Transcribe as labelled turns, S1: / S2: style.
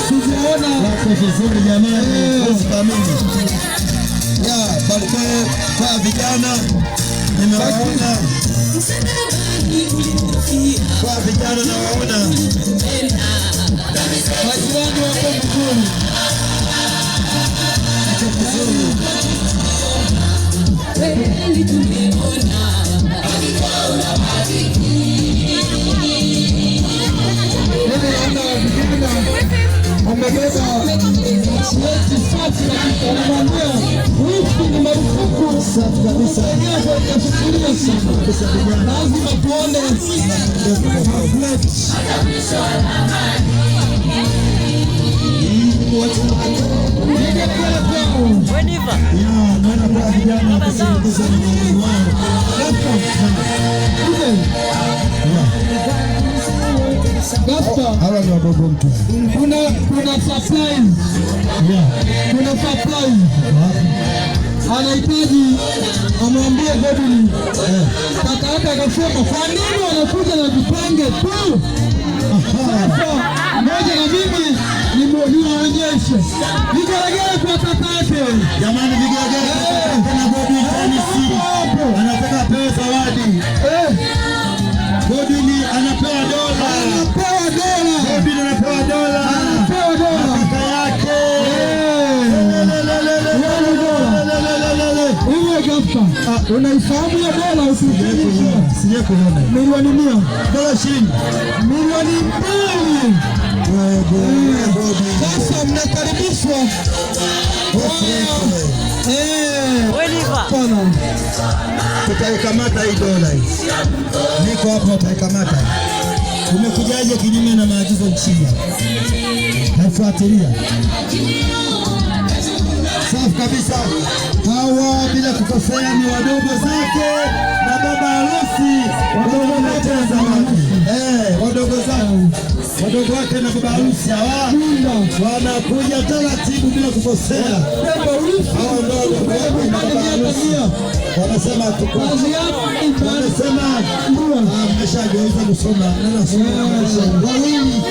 S1: Sijaona wako vizuri jamani. Usikamini. Ya, balko kwa vijana. Nimewaona. Kwa vijana nawaona. Majirani wako vizuri. Hawa ni wadogo mtu. Kuna surprise. Kuna surprise. Anahitaji amwambie Godwin. Kaka yake akasema kwa nini wanakuja na vipange tu? Moja na mimi niwaonyeshe. Vigelegele kwa kaka yake. Jamani vigelegele kwa Godwin kanisi. Anataka pewe zawadi. Godwin anapewa dola. Godwin anapewa dola. Kaka yake. Unaifahamu ya dola usijui? Sije kuona. Milioni 100. Dola shilingi. Milioni 2. Sasa mnakaribishwa. Tutaikamata hii dola hii. Niko hapa tutaikamata. Umekujaje kinyume na maagizo nchini? Nafuatilia. Safi kabisa. Hawa bila kukosea ni wadogo zake na baba harusi. Wadogo zake. Wadogo wake na baba harusi hawa wanakuja taratibu bila kukosea. Hawa ndogo wake na baba harusi. Wanasema mmeshageuza kusoma. Wawili